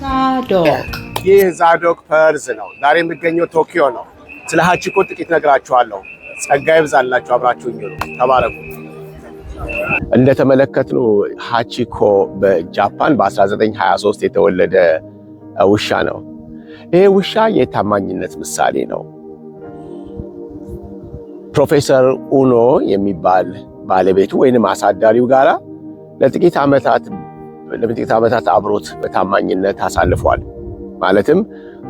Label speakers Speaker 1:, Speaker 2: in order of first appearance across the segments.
Speaker 1: ዛዶክ
Speaker 2: ይህ ዛዶክ ፐርዝ ነው። ዛሬ የሚገኘው ቶኪዮ ነው። ስለ ሃቺኮ ጥቂት ነግራችኋለሁ። ጸጋ ይብዛላችሁ። አብራችሁኝ ነው። ተባረኩ። እንደተመለከትነው ሃቺኮ በጃፓን በ1923 የተወለደ ውሻ ነው። ይሄ ውሻ የታማኝነት ምሳሌ ነው። ፕሮፌሰር ኡኖ የሚባል ባለቤቱ ወይንም አሳዳሪው ጋራ ለጥቂት ዓመታት አብሮት በታማኝነት አሳልፏል። ማለትም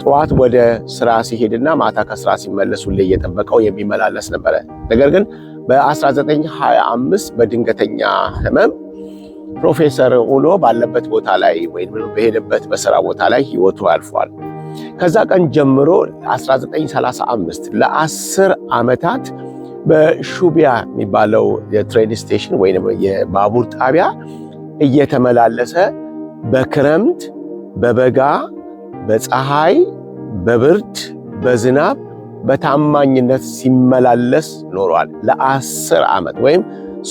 Speaker 2: ጠዋት ወደ ስራ ሲሄድና ማታ ከስራ ሲመለስ ሁሌ እየጠበቀው የሚመላለስ ነበረ። ነገር ግን በ1925 በድንገተኛ ህመም ፕሮፌሰር ኡኖ ባለበት ቦታ ላይ ወይም በሄደበት በስራ ቦታ ላይ ህይወቱ አልፏል። ከዛ ቀን ጀምሮ 1935 ለ10 ዓመታት በሹቢያ የሚባለው የትሬን ስቴሽን ወይም የባቡር ጣቢያ እየተመላለሰ በክረምት፣ በበጋ፣ በፀሐይ፣ በብርድ፣ በዝናብ በታማኝነት ሲመላለስ ኖሯል። ለ10 ዓመት ወይም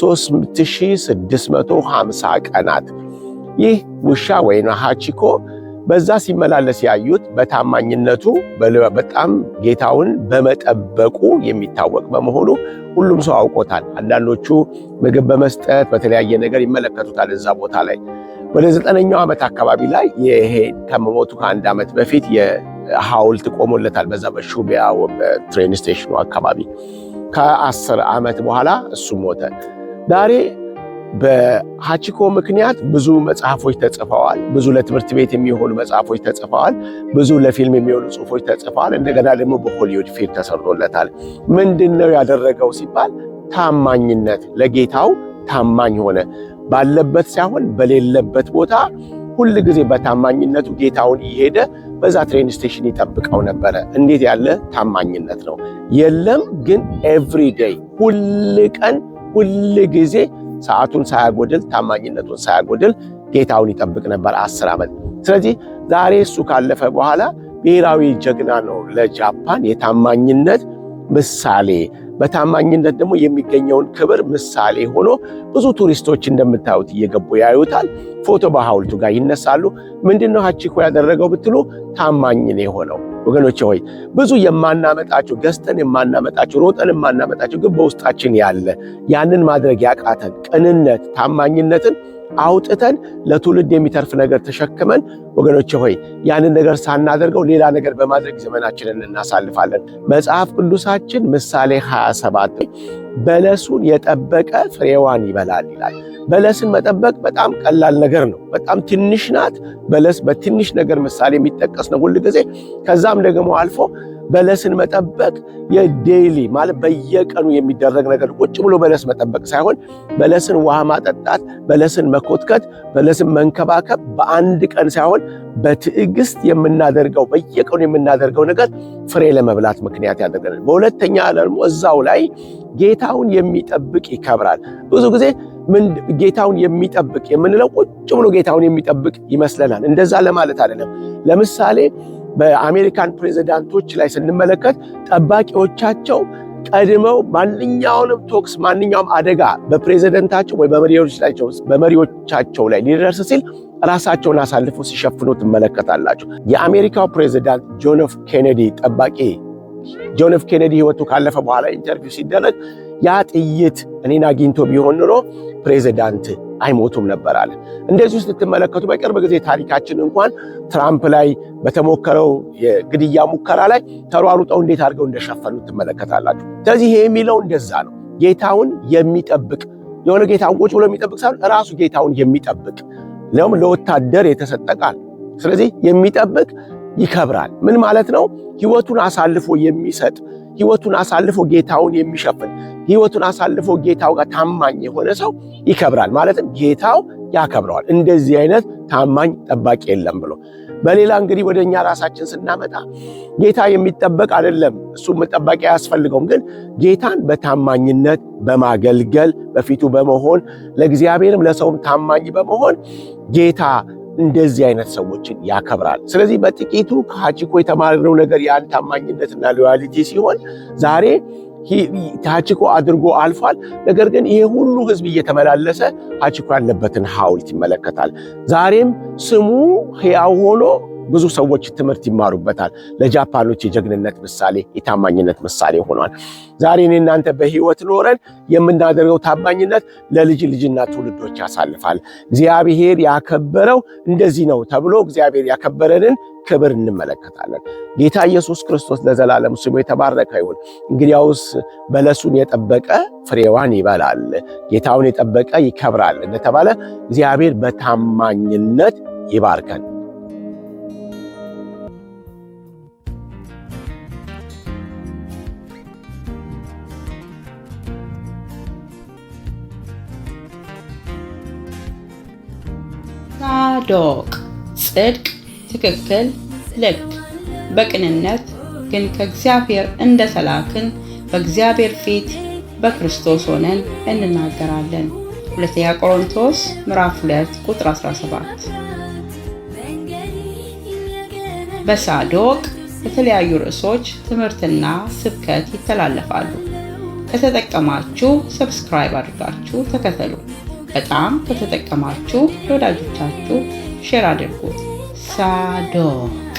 Speaker 2: 3650 ቀናት። ይህ ውሻ ወይም ሃቺኮ በዛ ሲመላለስ ያዩት በታማኝነቱ በጣም ጌታውን በመጠበቁ የሚታወቅ በመሆኑ ሁሉም ሰው አውቆታል። አንዳንዶቹ ምግብ በመስጠት በተለያየ ነገር ይመለከቱታል። እዛ ቦታ ላይ ወደ 9ኛው ዓመት አካባቢ ላይ ይሄ ከመሞቱ ከአንድ ዓመት በፊት የሐውልት ቆሞለታል በዛ በሹቢያ በትሬን ስቴሽኑ አካባቢ። ከ10 ዓመት በኋላ እሱ ሞተ። ዛሬ በሃቺኮ ምክንያት ብዙ መጽሐፎች ተጽፈዋል። ብዙ ለትምህርት ቤት የሚሆኑ መጽሐፎች ተጽፈዋል። ብዙ ለፊልም የሚሆኑ ጽሑፎች ተጽፈዋል። እንደገና ደግሞ በሆሊውድ ፊልም ተሰርቶለታል። ምንድነው ያደረገው ሲባል ታማኝነት፣ ለጌታው ታማኝ ሆነ። ባለበት ሳይሆን በሌለበት ቦታ ሁል ጊዜ በታማኝነቱ ጌታውን እየሄደ በዛ ትሬን ስቴሽን ይጠብቀው ነበረ። እንዴት ያለ ታማኝነት ነው! የለም ግን ኤቭሪ ዴይ ሁል ቀን ሁል ጊዜ ሰዓቱን ሳያጎድል ታማኝነቱን ሳያጎድል ጌታውን ይጠብቅ ነበር 10 ዓመት። ስለዚህ ዛሬ እሱ ካለፈ በኋላ ብሔራዊ ጀግና ነው። ለጃፓን የታማኝነት ምሳሌ፣ በታማኝነት ደግሞ የሚገኘውን ክብር ምሳሌ ሆኖ ብዙ ቱሪስቶች እንደምታዩት እየገቡ ያዩታል። ፎቶ በሐውልቱ ጋር ይነሳሉ። ምንድነው ሃቺኮ ያደረገው ብትሉ ታማኝ ነው የሆነው። ወገኖቼ ሆይ ብዙ የማናመጣቸው ገዝተን የማናመጣቸው ሮጠን የማናመጣቸው ግን በውስጣችን ያለ ያንን ማድረግ ያቃተን ቅንነት፣ ታማኝነትን አውጥተን ለትውልድ የሚተርፍ ነገር ተሸክመን ወገኖቼ ሆይ ያንን ነገር ሳናደርገው ሌላ ነገር በማድረግ ዘመናችንን እናሳልፋለን። መጽሐፍ ቅዱሳችን ምሳሌ 27 በለሱን የጠበቀ ፍሬዋን ይበላል ይላል። በለስን መጠበቅ በጣም ቀላል ነገር ነው። በጣም ትንሽ ናት። በለስ በትንሽ ነገር ምሳሌ የሚጠቀስ ነው ሁል ጊዜ። ከዛም ደግሞ አልፎ በለስን መጠበቅ የዴይሊ ማለት በየቀኑ የሚደረግ ነገር፣ ቁጭ ብሎ በለስ መጠበቅ ሳይሆን በለስን ውሃ ማጠጣት፣ በለስን መኮትከት፣ በለስን መንከባከብ በአንድ ቀን ሳይሆን በትዕግስት የምናደርገው በየቀኑ የምናደርገው ነገር ፍሬ ለመብላት ምክንያት ያደርገናል። በሁለተኛ ደግሞ እዛው ላይ ጌታውን የሚጠብቅ ይከብራል። ብዙ ጊዜ ጌታውን የሚጠብቅ የምንለው ቁጭ ብሎ ጌታውን የሚጠብቅ ይመስለናል። እንደዛ ለማለት አይደለም። ለምሳሌ በአሜሪካን ፕሬዝዳንቶች ላይ ስንመለከት ጠባቂዎቻቸው ቀድመው ማንኛውንም ቶክስ ማንኛውም አደጋ በፕሬዝዳንታቸው ወይ በመሪዎቻቸው ላይ ሊደርስ ሲል ራሳቸውን አሳልፈው ሲሸፍኑ ትመለከታላችሁ። የአሜሪካው ፕሬዝዳንት ጆን ኤፍ ኬኔዲ ጠባቂ ጆን ኤፍ ኬኔዲ ህይወቱ ካለፈ በኋላ ኢንተርቪው ሲደረግ ያ ጥይት እኔን አግኝቶ ቢሆን ኖሮ ፕሬዝዳንት አይሞቱም ነበር አለ። እንደዚህ ውስጥ ስትመለከቱ በቅርብ ጊዜ ታሪካችን እንኳን ትራምፕ ላይ በተሞከረው የግድያ ሙከራ ላይ ተሯሩጠው እንዴት አድርገው እንደሸፈኑ ትመለከታላችሁ። ስለዚህ ይሄ የሚለው እንደዛ ነው። ጌታውን የሚጠብቅ የሆነ ጌታውን ቁጭ ብሎ የሚጠብቅ ሳይሆን ራሱ ጌታውን የሚጠብቅ ለውም ለወታደር የተሰጠ ቃል። ስለዚህ የሚጠብቅ ይከብራል። ምን ማለት ነው? ህይወቱን አሳልፎ የሚሰጥ፣ ህይወቱን አሳልፎ ጌታውን የሚሸፍን፣ ህይወቱን አሳልፎ ጌታው ጋር ታማኝ የሆነ ሰው ይከብራል። ማለትም ጌታው ያከብረዋል። እንደዚህ አይነት ታማኝ ጠባቂ የለም ብሎ በሌላ እንግዲህ ወደኛ ራሳችን ስናመጣ ጌታ የሚጠበቅ አይደለም፣ እሱ መጠበቅ አያስፈልገውም። ግን ጌታን በታማኝነት በማገልገል በፊቱ በመሆን ለእግዚአብሔርም ለሰውም ታማኝ በመሆን ጌታ እንደዚህ አይነት ሰዎችን ያከብራል። ስለዚህ በጥቂቱ ከሃቺኮ የተማርነው ነገር ያን ታማኝነትና ሎያሊቲ ሲሆን ዛሬ ሃቺኮ አድርጎ አልፏል። ነገር ግን ይሄ ሁሉ ህዝብ እየተመላለሰ ሃቺኮ ያለበትን ሐውልት ይመለከታል። ዛሬም ስሙ ሕያው ሆኖ ብዙ ሰዎች ትምህርት ይማሩበታል። ለጃፓኖች የጀግንነት ምሳሌ፣ የታማኝነት ምሳሌ ሆኗል። ዛሬ እኔ እናንተ በህይወት ኖረን የምናደርገው ታማኝነት ለልጅ ልጅና ትውልዶች ያሳልፋል። እግዚአብሔር ያከበረው እንደዚህ ነው ተብሎ እግዚአብሔር ያከበረንን ክብር እንመለከታለን። ጌታ ኢየሱስ ክርስቶስ ለዘላለም ስሙ የተባረከ ይሁን። እንግዲያውስ በለሱን የጠበቀ ፍሬዋን ይበላል፣ ጌታውን የጠበቀ ይከብራል እንደተባለ እግዚአብሔር በታማኝነት ይባርከን።
Speaker 1: ሳዶቅ ጽድቅ፣ ትክክል፣ ልክ፣ በቅንነት ግን ከእግዚአብሔር እንደተላክን በእግዚአብሔር ፊት በክርስቶስ ሆነን እንናገራለን። ሁለተኛ ቆሮንቶስ ምዕራፍ 2 ቁጥር 17። በሳዶቅ የተለያዩ ርዕሶች ትምህርትና ስብከት ይተላለፋሉ። ከተጠቀማችሁ ሰብስክራይብ አድርጋችሁ ተከተሉ። በጣም ከተጠቀማችሁ ለወዳጆቻችሁ ሼር አድርጉት። ሳዶቅ